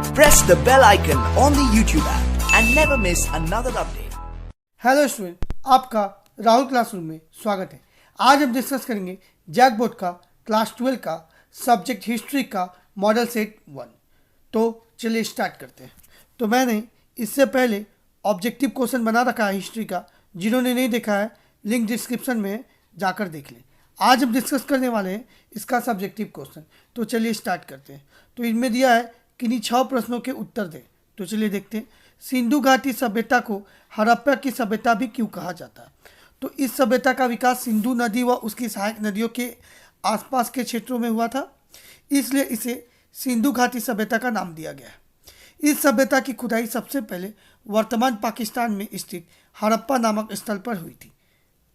Press the bell icon on the YouTube app and never miss another update. Hello student, आपका Rahul classroom में स्वागत है। आज हम डिस्कस करेंगे जैक बोर्ड का क्लास 12 का सब्जेक्ट हिस्ट्री का मॉडल सेट 1। तो चलिए स्टार्ट करते हैं। तो मैंने इससे पहले ऑब्जेक्टिव क्वेश्चन बना रखा है हिस्ट्री का, जिन्होंने नहीं देखा है लिंक डिस्क्रिप्शन में जाकर देख लें। आज हम डिस्कस करने वाले हैं इसका सब्जेक्टिव क्वेश्चन। तो चलिए स्टार्ट करते हैं। तो इनमें दिया है किन्हीं 6 प्रश्नों के उत्तर दें। तो चलिए देखते हैं। सिंधु घाटी सभ्यता को हड़प्पा की सभ्यता भी क्यों कहा जाता है? तो इस सभ्यता का विकास सिंधु नदी व उसकी सहायक नदियों के आसपास के क्षेत्रों में हुआ था, इसलिए इसे सिंधु घाटी सभ्यता का नाम दिया गया है। इस सभ्यता की खुदाई सबसे पहले वर्तमान पाकिस्तान में स्थित हड़प्पा नामक स्थल पर हुई थी,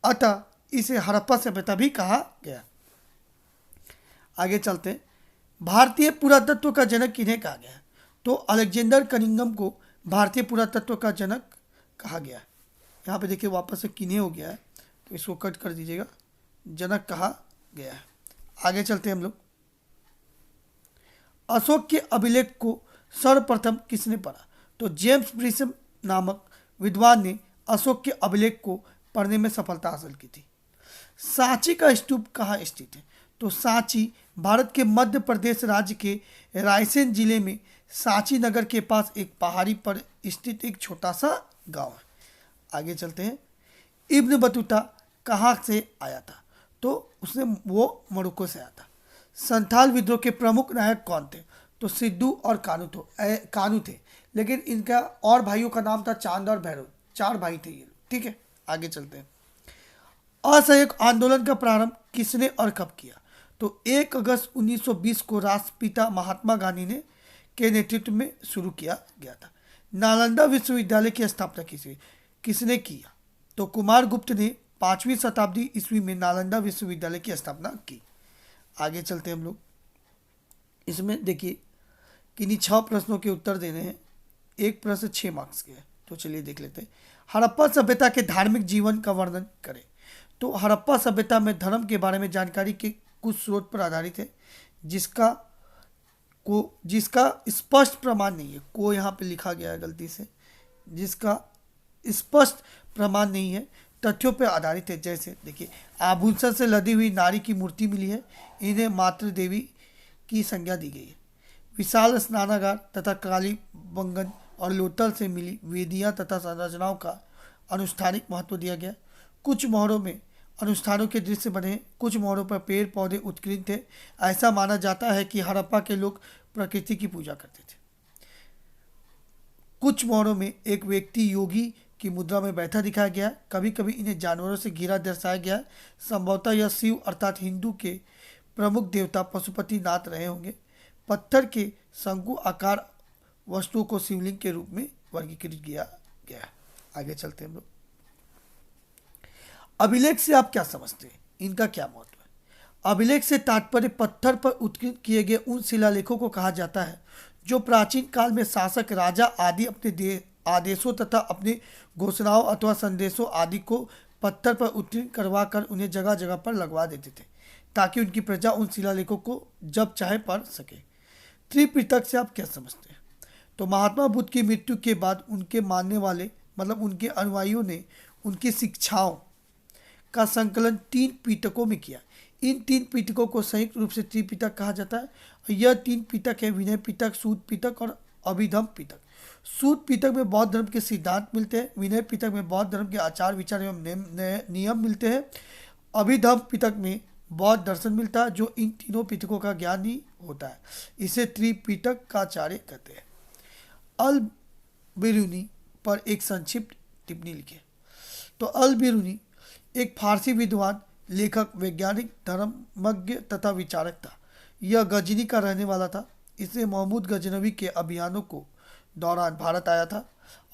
अतः इसे हड़प्पा सभ्यता भी कहा गया। आगे चलते हैं। भारतीय पुरातत्व का जनक किन्हें कहा गया? तो अलेक्जेंडर कनिंघम को भारतीय पुरातत्व का जनक कहा गया है। यहाँ पे देखिए वापस से किन्हें हो गया है, तो इसको कट कर दीजिएगा, जनक कहा गया है। आगे चलते हैं हम लोग। अशोक के अभिलेख को सर्वप्रथम किसने पढ़ा? तो जेम्स ब्रिसम नामक विद्वान ने अशोक के अभिलेख को पढ़ने में सफलता हासिल की थी। सांची का स्तूप कहाँ स्थित है? तो सांची भारत के मध्य प्रदेश राज्य के रायसेन जिले में सांची नगर के पास एक पहाड़ी पर स्थित एक छोटा सा गांव है। आगे चलते हैं। इब्न बतूता कहाँ से आया था? तो वो मोरक्को से आया था। संथाल विद्रोह के प्रमुख नायक कौन थे? तो सिद्धू और कानू थे, लेकिन इनका और भाइयों का नाम था चांद और भैरव। 4 भाई थे ये। ठीक है, आगे चलते हैं। असहयोग आंदोलन का प्रारंभ किसने और कब किया? तो 1 अगस्त 1920 को राष्ट्रपिता महात्मा गांधी ने के नेतृत्व में शुरू किया गया था। नालंदा विश्वविद्यालय की स्थापना किसने किया? तो कुमारगुप्त ने 5वीं शताब्दी ईस्वी में नालंदा विश्वविद्यालय की स्थापना की। आगे चलते हैं हम लोग। इसमें देखिए किन्हीं 6 प्रश्नों के उत्तर देने हैं। एक प्रश्न 6 मार्क्स के है। तो चलिए देख लेते हैं। हड़प्पा सभ्यता के धार्मिक जीवन का वर्णन करें। तो हड़प्पा सभ्यता में धर्म के बारे में जानकारी के कुछ स्रोत पर आधारित है, जिसका स्पष्ट प्रमाण नहीं है। को यहाँ पे लिखा गया है गलती से, जिसका स्पष्ट प्रमाण नहीं है, तथ्यों पर आधारित है। जैसे देखिए, आभूषण से लदी हुई नारी की मूर्ति मिली है, इन्हें मातृ देवी की संज्ञा दी गई है। विशाल स्नानागार तथा काली बंगन और लोथल से मिली वेदियाँ तथा संरचनाओं का अनुष्ठानिक महत्व दिया गया। कुछ मोहरों में अनुष्ठानों के दृश्य बने हैं, कुछ मोहरों पर पेड़ पौधे उत्कीर्ण थे। ऐसा माना जाता है कि हड़प्पा के लोग प्रकृति की पूजा करते थे। कुछ मोहरों में एक व्यक्ति योगी की मुद्रा में बैठा दिखाया गया है। कभी कभी इन्हें जानवरों से घिरा दर्शाया गया है। संभवतः यह शिव अर्थात हिंदू के प्रमुख देवता पशुपति नाथ रहे होंगे। पत्थर के शंकु आकार वस्तुओं को शिवलिंग के रूप में वर्गीकृत किया गया है। आगे चलते हैं हम लोग। अभिलेख से आप क्या समझते हैं? इनका क्या महत्व है? अभिलेख से तात्पर्य पत्थर पर उत्कीर्ण किए गए उन शिलालेखों को कहा जाता है जो प्राचीन काल में शासक, राजा आदि अपने आदेशों तथा अपने घोषणाओं अथवा संदेशों आदि को पत्थर पर उत्कीर्ण करवा कर उन्हें जगह जगह पर लगवा देते थे, ताकि उनकी प्रजा उन शिलालेखों को जब चाहे पढ़ सके। त्रिपिटक से आप क्या समझते हैं? तो महात्मा बुद्ध की मृत्यु के बाद उनके मानने वाले मतलब उनके अनुयायियों ने उनकी शिक्षाओं का संकलन 3 पिटकों में किया। इन 3 पिटकों को संयुक्त रूप से त्रिपिटक कहा जाता है। यह 3 पिटक है: विनय पिटक, सूत पिटक और अभिधम्म पिटक। सूत पिटक में बौद्ध धर्म के सिद्धांत मिलते हैं। विनय पिटक में बौद्ध धर्म के आचार विचार एवं नियम मिलते हैं। अभिधम्म पिटक में बौद्ध दर्शन मिलता है, जो इन तीनों पिटकों का ज्ञान ही होता है। इसे त्रिपिटक का आचार्य कहते हैं। अल बिरूनी पर एक संक्षिप्त टिप्पणी लिखे। तो अल बिरूनी एक फारसी विद्वान, लेखक, वैज्ञानिक, धर्मज्ञ तथा विचारक था। यह गजनी का रहने वाला था। इसने महमूद गजनवी के अभियानों को दौरान भारत आया था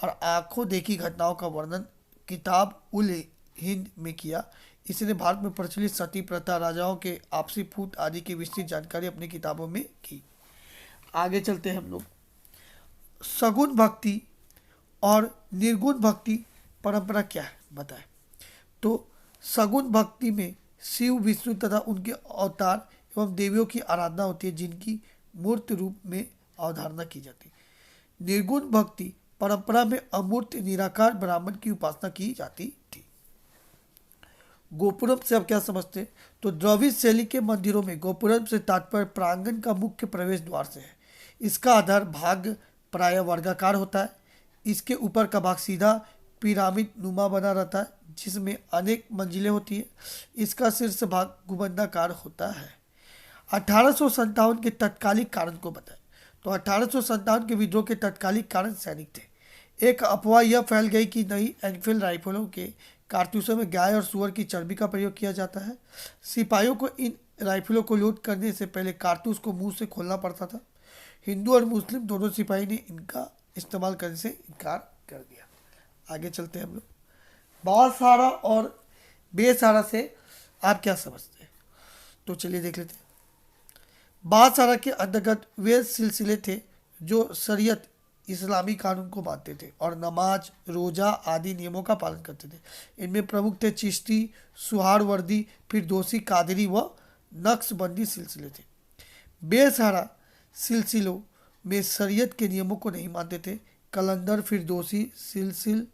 और आंखों देखी घटनाओं का वर्णन किताब उल हिंद में किया। इसने भारत में प्रचलित सती प्रथा, राजाओं के आपसी फूट आदि की विस्तृत जानकारी अपनी किताबों में की। आगे चलते हैं हम लोग। सगुण भक्ति और निर्गुण भक्ति परंपरा क्या है बताएं। तो सगुण भक्ति में शिव, विष्णु तथा उनके अवतार एवं देवियों की आराधना होती है, जिनकी मूर्त रूप में अवधारणा की जाती है। निर्गुण भक्ति परंपरा में अमूर्त निराकार ब्राह्मण की उपासना की जाती थी। गोपुरम से आप क्या समझते हैं? तो द्रविड़ शैली के मंदिरों में गोपुरम से तात्पर्य प्रांगण का मुख्य प्रवेश द्वार से है। इसका आधार भाग प्रायः वर्गाकार होता है। इसके ऊपर का भाग सीधा पिरामिड नुमा बना रहता है जिसमें अनेक मंजिलें होती है। इसका शीर्ष भाग गुंबदाकार होता है। 1857 के तत्कालीन कारण को बताएं। तो 1857 के विद्रोह के तत्कालीन कारण सैनिक थे। एक अफवाह यह फैल गई कि नई एनफील्ड राइफलों के कारतूसों में गाय और सुअर की चर्बी का प्रयोग किया जाता है। सिपाहियों को इन राइफलों को लोड करने से पहले कारतूस को मुंह से खोलना पड़ता था। हिंदू और मुस्लिम दोनों सिपाही ने इनका इस्तेमाल करने से इनकार कर दिया। आगे चलते हैं हम लोग। बालसहारा और बेसहारा से आप क्या समझते हैं? तो चलिए देख लेते हैं। बालसहारा के अंतर्गत वे सिलसिले थे जो शरीयत इस्लामी कानून को मानते थे और नमाज रोजा आदि नियमों का पालन करते थे। इनमें प्रमुख थे चिश्ती, सुहारवर्दी, फिरदौसी, कादरी व नक्शबंदी सिलसिले थे। बेसहारा सिलसिलों में शरीयत के नियमों को नहीं मानते थे। कलंदर फिरदौसी सिलसिल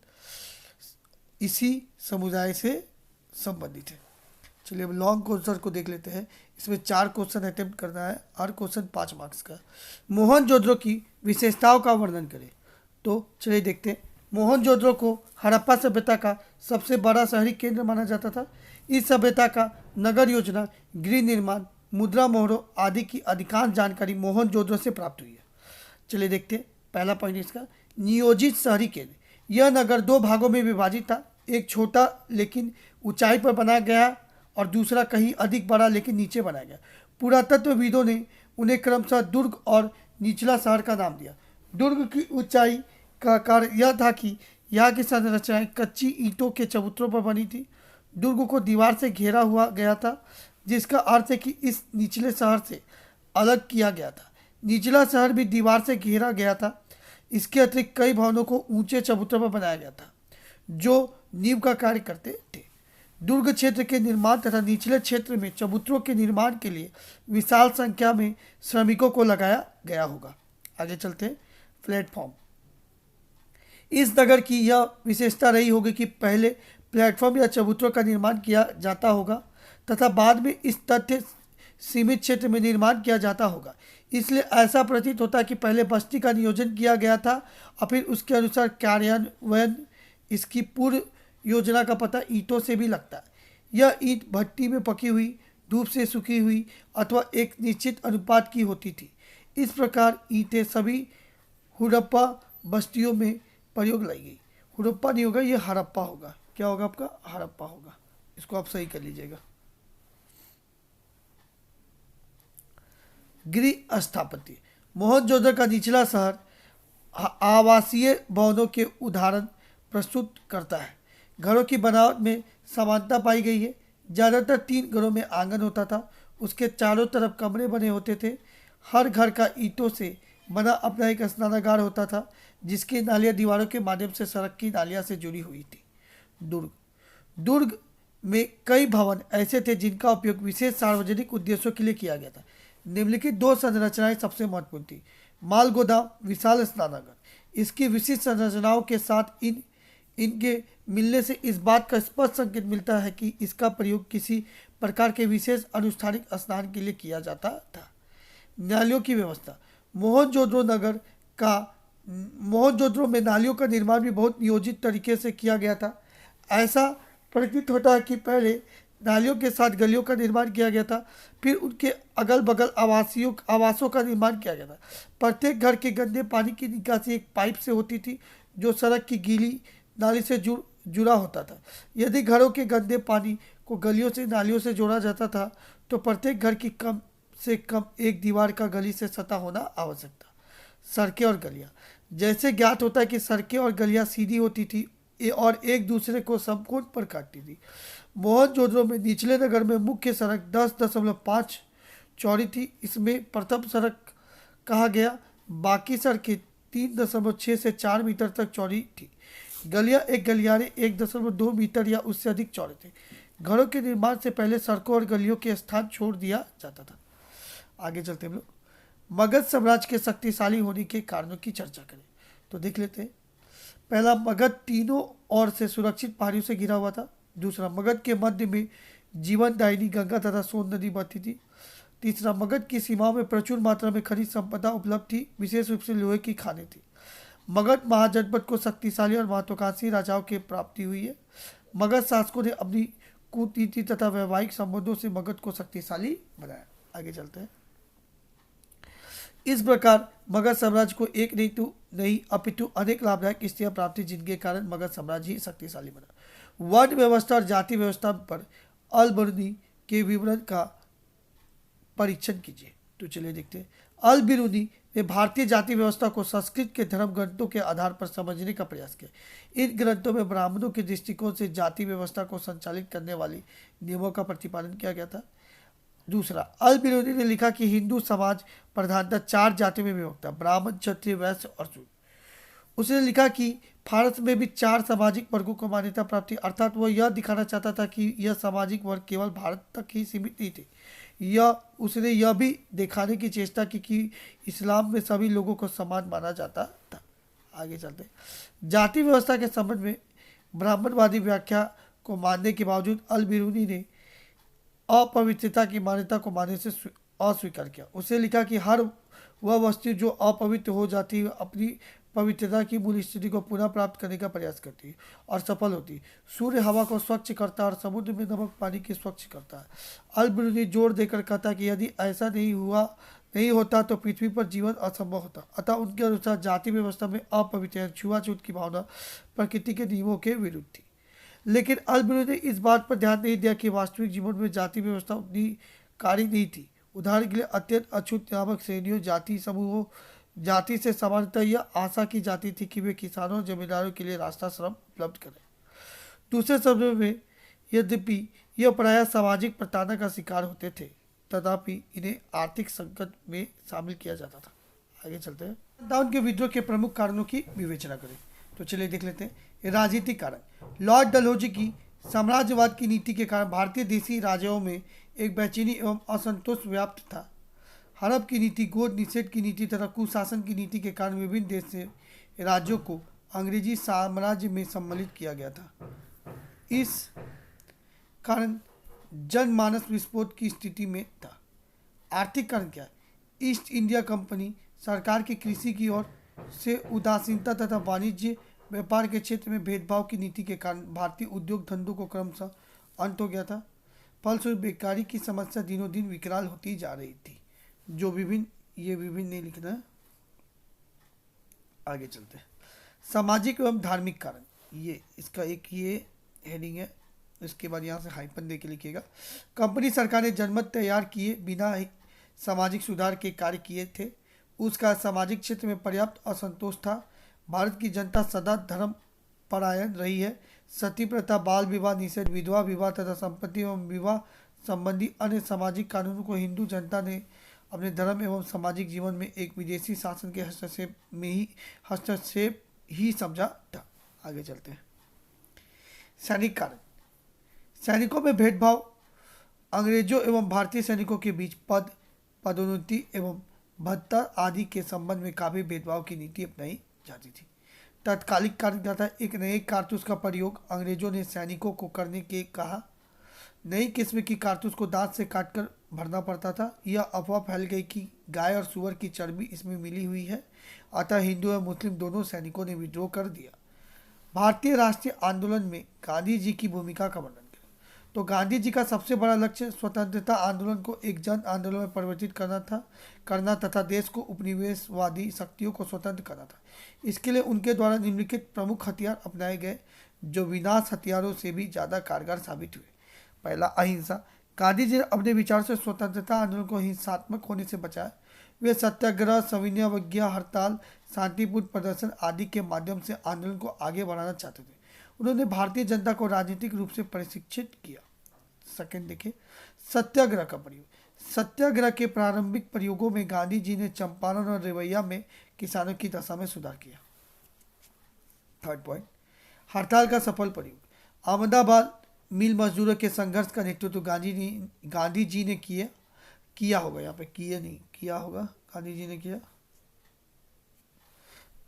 इसी समुदाय से संबंधित है। चलिए अब लॉन्ग क्वेश्चन को देख लेते हैं। इसमें 4 क्वेश्चन अटेम्प्ट करना है, हर क्वेश्चन 5 मार्क्स का। मोहनजोदड़ो की विशेषताओं का वर्णन करें। तो चलिए देखते हैं। मोहनजोदड़ो को हड़प्पा सभ्यता का सबसे बड़ा शहरी केंद्र माना जाता था। इस सभ्यता का नगर योजना, गृह निर्माण, मुद्रा मोहरों आदि की अधिकांश जानकारी मोहनजोदड़ो से प्राप्त हुई है। चलिए देखते हैं। पहला पॉइंट इसका, नियोजित शहरी केंद्र। यह नगर 2 भागों में विभाजित था। एक छोटा लेकिन ऊंचाई पर बनाया गया और दूसरा कहीं अधिक बड़ा लेकिन नीचे बनाया गया। पुरातत्वविदों ने उन्हें क्रमशः दुर्ग और निचला शहर का नाम दिया। दुर्ग की ऊंचाई का कार्य यह था कि यहाँ की संरचनाएं कच्ची ईंटों के चबूतरों पर बनी थी। दुर्ग को दीवार से घेरा हुआ गया था, जिसका अर्थ है कि इस निचले शहर से अलग किया गया था। निचला शहर भी दीवार से घेरा गया था। इसके अतिरिक्त कई भवनों को ऊंचे चबूतरों पर बनाया गया था जो नींव का कार्य करते थे। दुर्ग क्षेत्र के निर्माण तथा निचले क्षेत्र में चबूतरों के निर्माण के लिए विशाल संख्या में श्रमिकों को लगाया गया होगा। आगे चलते हैं। प्लेटफॉर्म। इस नगर की यह विशेषता रही होगी कि पहले प्लेटफॉर्म या चबूतरों का निर्माण किया जाता होगा तथा बाद में इस तथ्य सीमित क्षेत्र में निर्माण किया जाता होगा। इसलिए ऐसा प्रतीत होता है कि पहले बस्ती का नियोजन किया गया था और फिर उसके अनुसार कार्यान्वयन। इसकी पूर्व योजना का पता ईंटों से भी लगता है। यह ईंट भट्टी में पकी हुई, धूप से सूखी हुई अथवा एक निश्चित अनुपात की होती थी। इस प्रकार ईंटें सभी हड़प्पा बस्तियों में प्रयोग लाई गई। हड़प्पा नहीं होगा, ये हड़प्पा होगा। क्या होगा आपका? हड़प्पा होगा। इसको आप सही कर लीजिएगा। गृह स्थापत्य। मोहनजोदड़ो का निचला शहर आवासीय भवनों के उदाहरण प्रस्तुत करता है। घरों की बनावट में समानता पाई गई है। ज़्यादातर 3 घरों में आंगन होता था। उसके चारों तरफ कमरे बने होते थे। हर घर का ईंटों से बना अपना एक स्नानागार होता था जिसकी नालियाँ दीवारों के माध्यम से सड़क की नालियाँ से जुड़ी हुई थी। दुर्ग में कई भवन ऐसे थे जिनका उपयोग विशेष सार्वजनिक उद्देश्यों के लिए किया गया था। निम्नलिखित 2 संरचनाएं सबसे महत्वपूर्ण थी। माल गोदाम, विशाल स्नानागार। इसकी विशिष्ट संरचनाओं के साथ इनके मिलने से इस बात का स्पष्ट संकेत मिलता है कि इसका प्रयोग किसी प्रकार के विशेष अनुष्ठानिक स्नान के लिए किया जाता था। नालियों की व्यवस्था। मोहनजोदड़ो में नालियों का निर्माण भी बहुत नियोजित तरीके से किया गया था। ऐसा प्रतीत होता है कि पहले नालियों के साथ गलियों का निर्माण किया गया था, फिर उनके अगल बगल आवासों का निर्माण किया गया था। प्रत्येक घर के गंदे पानी की निकासी एक पाइप से होती थी जो सड़क की गीली नाली से जुड़ा होता था। यदि घरों के गंदे पानी को गलियों से नालियों से जोड़ा जाता था तो प्रत्येक घर की कम से कम एक दीवार का गली से सटा होना आवश्यक था। सड़कें और गलियाँ। जैसे ज्ञात होता है कि सड़कें और गलियाँ सीधी होती थी और एक दूसरे को समकोण पर काटती थी। मोहनजोदड़ो में निचले नगर में मुख्य सड़क 10.5 चौड़ी थी। इसमें प्रथम सड़क कहा गया। बाकी सड़कें 3.6 से 4 मीटर तक चौड़ी थी। गलियां एक गलियारे 1.2 मीटर या उससे अधिक चौड़े थे। घरों के निर्माण से पहले सड़कों और गलियों के स्थान छोड़ दिया जाता था। आगे चलते हम लोग मगध साम्राज्य के शक्तिशाली होने के कारणों की चर्चा करें। तो देख लेते हैं। पहला, मगध तीनों ओर से सुरक्षित पहाड़ियों से घिरा हुआ था। दूसरा, मगध के मध्य में जीवनदायिनी गंगा तथा सोन नदी बहती थी। तीसरा, मगध की सीमाओं में प्रचुर मात्रा में खनिज संपदा उपलब्ध थी, विशेष रूप से लोहे की खानें थी। मगध महाजनपद को शक्तिशाली और महत्वाकांक्षी राजाओं की प्राप्ति हुई है। मगध शासकों ने अपनी कूटनीति तथा वैवाहिक संबंधों से मगध को शक्तिशाली बनाया। आगे चलते हैं। इस प्रकार मगध साम्राज्य को एक नहीं अपितु अनेक लाभदायक स्थितियां प्राप्त, जिनके कारण मगध साम्राज्य ही शक्तिशाली बना। वर्ण व्यवस्था और जाति व्यवस्था पर अल बरूनी के विवरण का परीक्षण कीजिए। तो चलिए देखते हैं। अल बिरूनी ने भारतीय जाति व्यवस्था को संस्कृत के धर्म ग्रंथों के आधार पर समझने का प्रयास किया। इन ग्रंथों में ब्राह्मणों के दृष्टिकोण से जाति व्यवस्था को संचालित करने वाले नियमों का प्रतिपादन किया गया था। दूसरा, अल बिरूनी ने लिखा कि हिंदू समाज प्रधानतः 4 जातियों में विभक्त था: ब्राह्मण, क्षत्रिय, वैश्य और शूद्र। उसने लिखा कि भारत में भी 4 सामाजिक वर्गों को मान्यता प्राप्त थी, अर्थात वह यह दिखाना चाहता था कि यह सामाजिक वर्ग केवल भारत तक ही सीमित नहीं थे। उसने यह भी दिखाने की चेष्टा की कि इस्लाम में सभी लोगों को समान माना जाता था। आगे चलते हैं। जाति व्यवस्था के संबंध में ब्राह्मणवादी व्याख्या को मानने के बावजूद अल बिरूनी ने अपवित्रता की मान्यता को मानने से अस्वीकार किया। उसने लिखा कि हर वह वस्तु जो अपवित्र हो जाती है अपनी पवित्रता की मूल स्थिति को पुनः प्राप्त करने का प्रयास करती है और सफल होती है। सूर्य हवा को स्वच्छ करता है और समुद्र में नमक पानी को स्वच्छ करता है। अल बिरूनी जोर देकर कहता कि यदि ऐसा नहीं होता तो पृथ्वी पर जीवन असंभव होता। अतः उनके अनुसार जाति व्यवस्था में अपवित्र छुआछूत की भावना प्रकृति के नियमों के विरुद्ध थी। लेकिन अल बिरूनी ने इस बात पर ध्यान नहीं दिया कि वास्तविक जीवन में जाति व्यवस्था उतनी कारी नहीं थी। उदाहरण के लिए अत्यंत अछूत नामक श्रेणियों जाति समूहों जाति से सामान्यतः यह आशा की जाती थी कि वे किसानों और जमींदारों के लिए रास्ता श्रम उपलब्ध करें। दूसरे शब्दों में, यद्यपि यह प्रायः सामाजिक प्रताड़ना का शिकार होते थे, तथापि इन्हें आर्थिक संकट में शामिल किया जाता था। आगे चलते हैं। संतान के विद्रोह के प्रमुख कारणों की विवेचना करें। तो चलिए देख लेते हैं। राजनीतिक कारण। लॉर्ड डलहौजी की साम्राज्यवाद की नीति के कारण भारतीय देशी राजाओं में एक बेचैनी एवं असंतोष व्याप्त था। हड़प की नीति, गोद निषेध की नीति तथा कुशासन की नीति के कारण विभिन्न देश से राज्यों को अंग्रेजी साम्राज्य में सम्मिलित किया गया था। इस कारण जनमानस विस्फोट की स्थिति में था। आर्थिक कारण क्या है? ईस्ट इंडिया कंपनी सरकार की कृषि की ओर से उदासीनता तथा वाणिज्य व्यापार के क्षेत्र में भेदभाव की नीति के कारण भारतीय उद्योग धंधों को क्रमशः अंत हो गया था। फलस्वरूप बेकारी की समस्या दिनों दिन विकराल होती जा रही थी। जो विभिन्न नहीं लिखना है। आगे चलते हैं। सामाजिक एवं धार्मिक कारण, ये इसका एक ये हेडिंग है। इसके बाद यहाँ से हाइपन दे के लिखिएगा। कंपनी सरकार ने जनमत तैयार किए बिना ही सामाजिक सुधार के कार्य किए थे। उसका सामाजिक क्षेत्र में पर्याप्त असंतोष था। भारत की जनता सदा धर्म परायण रही है। सती प्रथा, बाल विवाह निषेध, विधवा विवाह तथा संपत्ति एवं विवाह संबंधी अन्य सामाजिक कानूनों को हिंदू जनता ने अपने धर्म एवं सामाजिक जीवन में एक विदेशी शासन के हस्तक्षेप ही समझा था। आगे चलते हैं। सैनिक कारण। सैनिकों में भेदभाव। अंग्रेजों एवं भारतीय सैनिकों के बीच पदोन्नति एवं भत्ता आदि के संबंध में काफी भेदभाव की नीति अपनाई जाती थी। तत्कालिक कारण क्या था? एक नए कारतूस का प्रयोग अंग्रेजों ने सैनिकों को करने के कहा। नई किस्म की कारतूस को दांत से काटकर भरना पड़ता था। यह अफवाह फैल गई कि गाय और सुअर की चर्बी इसमें मिली हुई है। अतः हिंदू और मुस्लिम दोनों सैनिकों ने विद्रोह कर दिया। भारतीय राष्ट्रीय आंदोलन में गांधी जी की भूमिका का वर्णन करें। तो गांधी जी का सबसे बड़ा लक्ष्य स्वतंत्रता आंदोलन को एक जन आंदोलन में परिवर्तित करना तथा देश को उपनिवेशवादी शक्तियों को स्वतंत्र करना था। इसके लिए उनके द्वारा निम्नलिखित प्रमुख हथियार अपनाए गए, जो विनाश हथियारों से भी ज़्यादा कारगर साबित हुए। पहला, अहिंसा। गांधी जी ने अपने विचार से स्वतंत्रता आंदोलन को हिंसात्मक होने से बचाया। वे सत्याग्रह, सविनय अवज्ञा, हड़ताल, शांतिपूर्ण प्रदर्शन आदि के माध्यम से आंदोलन को आगे बढ़ाना चाहते थे। उन्होंने भारतीय जनता को राजनीतिक रूप से प्रशिक्षित किया। सेकंड देखिए, सत्याग्रह का प्रयोग। सत्याग्रह के प्रारंभिक प्रयोगों में गांधी जी ने चंपारण और रेवैया में किसानों की दशा में सुधार किया। थर्ड पॉइंट, हड़ताल का सफल प्रयोग। अहमदाबाद मिल मजदूरों के संघर्ष का नेतृत्व गांधी जी ने किया होगा। गांधी जी ने किया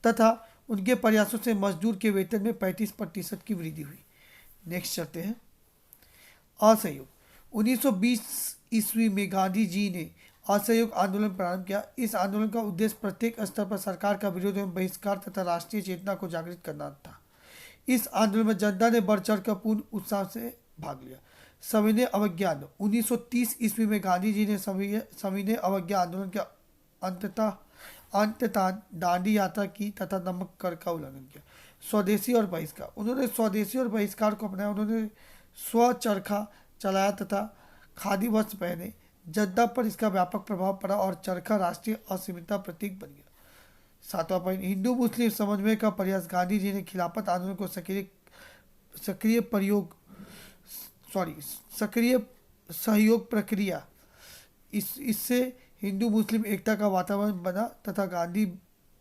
तथा उनके प्रयासों से मजदूर के वेतन में 35% की वृद्धि हुई। नेक्स्ट चलते हैं। असहयोग। 1920 ईस्वी में गांधी जी ने असहयोग आंदोलन प्रारंभ किया। इस आंदोलन का उद्देश्य प्रत्येक स्तर पर सरकार का विरोध एवं बहिष्कार तथा राष्ट्रीय चेतना को जागृत करना था। इस आंदोलन में जनता ने बढ़ चढ़ कर पूर्ण उत्साह से भाग लिया। सविनय अवज्ञा आंदोलन। 1930 ईस्वी में गांधी जी ने सविनय अवज्ञा आंदोलन के अंततः दांडी यात्रा की तथा नमक कर का उल्लंघन किया। स्वदेशी और बहिष्कार। उन्होंने स्वदेशी और बहिष्कार को अपनाया। उन्होंने स्व चरखा चलाया तथा खादी वस्त्र पहने। जनता पर इसका व्यापक प्रभाव पड़ा और चरखा राष्ट्रीय असीमितता प्रतीक बन गया। 7वां पॉइंट, हिंदू मुस्लिम समन्वय का प्रयास। गांधी जी ने खिलाफत आंदोलन को सक्रिय सहयोग प्रक्रिया इससे हिंदू मुस्लिम एकता का वातावरण बना तथा गांधी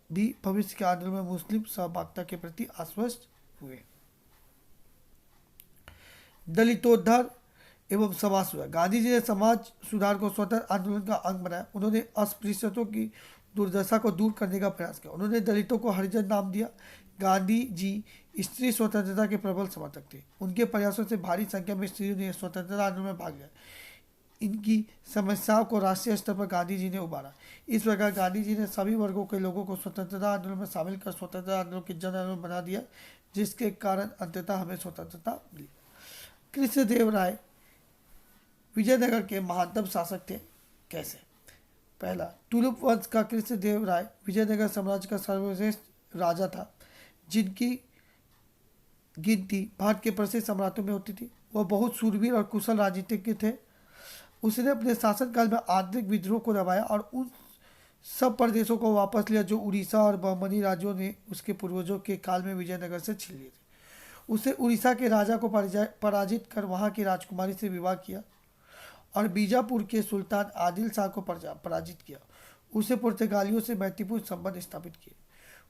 भी भविष्य के आंदोलन में मुस्लिम सहभागिता के प्रति आश्वस्त हुए। दलितोद्धार एवं समाज सुधार। गांधी जी ने समाज सुधार को स्वतंत्र आंदोलन का अंग बनाया। उन्होंने अस्पृश्यतों की दुर्दशा को दूर करने का प्रयास किया। उन्होंने दलितों को हरिजन नाम दिया। गांधी जी स्त्री स्वतंत्रता के प्रबल समर्थक थे। उनके प्रयासों से भारी संख्या में स्त्रियों ने स्वतंत्रता आंदोलन में भाग लिया। इनकी समस्याओं को राष्ट्रीय स्तर पर गांधी जी ने उबारा। इस प्रकार गांधी जी ने सभी वर्गों के लोगों को स्वतंत्रता आंदोलन में शामिल कर स्वतंत्रता आंदोलन की जन आंदोलन बना दिया, जिसके कारण अंततः हमें स्वतंत्रता मिली। कृष्णदेव राय विजयनगर के महानतम शासक थे। कैसे? पहला, तुलुप वंश का कृष्णदेव राय विजयनगर साम्राज्य का सर्वश्रेष्ठ राजा था, जिनकी गिनती भारत के प्रसिद्ध सम्राटों में होती थी। वह बहुत शूरवीर और कुशल राजनीतिज्ञ थे। उसने अपने शासनकाल में आंतरिक विद्रोह को दबाया और उन सब प्रदेशों को वापस लिया जो उड़ीसा और बहमनी राज्यों ने उसके पूर्वजों के काल में विजयनगर से छीन लिए थे। उसे उड़ीसा के राजा को पराजित कर वहां की राजकुमारी से विवाह किया और बीजापुर के सुल्तान आदिल शाह को पराजित किया। उसे पुर्तगालियों से मैत्रीपूर्ण संबंध स्थापित किए।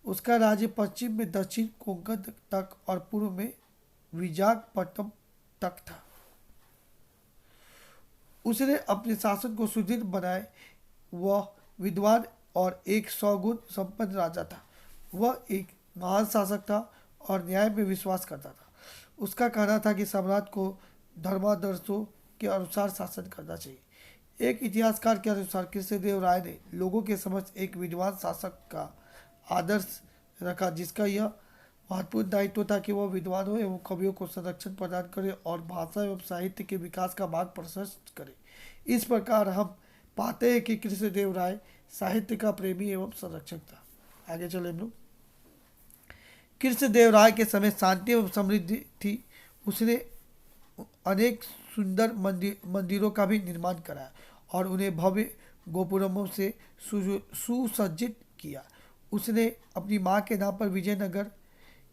उसका राज्य पश्चिम में दक्षिण कोंकण तक और पूर्व में विशाखापट्टनम तक था। उसने अपने शासन को सुदृढ़ बनाए। वह विद्वान और एक सौगुण संपन्न राजा था। वह एक महान शासक था और न्याय में विश्वास करता था। उसका कहना था कि सम्राट को धर्मादर्शों के अनुसार शासन करना चाहिए। एक इतिहासकार के अनुसार कृष्णदेव राय ने लोगों के समक्ष एक विद्वान शासक का आदर्श रखा, जिसका यह महत्वपूर्ण दायित्व था कि वह विद्वानों एवं कवियों को संरक्षण प्रदान करे और भाषा एवं साहित्य के विकास का मार्ग प्रशस्त करे। इस प्रकार हम पाते हैं कि कृष्णदेव राय साहित्य का प्रेमी एवं संरक्षक था। आगे चले हम लोग। कृष्णदेव राय के समय शांति एवं समृद्धि थी। उसने अनेक सुंदर मंदिरों का भी निर्माण कराया और उन्हें भव्य गोपुरमों से सुसज्जित किया। उसने अपनी मां के नाम पर विजयनगर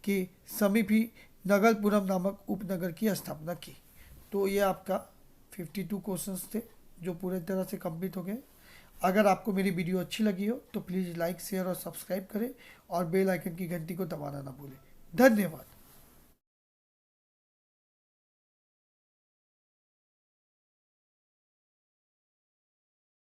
के समीप ही नगलपुरम नामक उपनगर की स्थापना की। तो ये आपका 52 क्वेश्चंस थे जो पूरी तरह से कंप्लीट हो गए। अगर आपको मेरी वीडियो अच्छी लगी हो तो प्लीज़ लाइक, शेयर और सब्सक्राइब करें और बेल आइकन की घंटी को दबाना ना भूलें। धन्यवाद।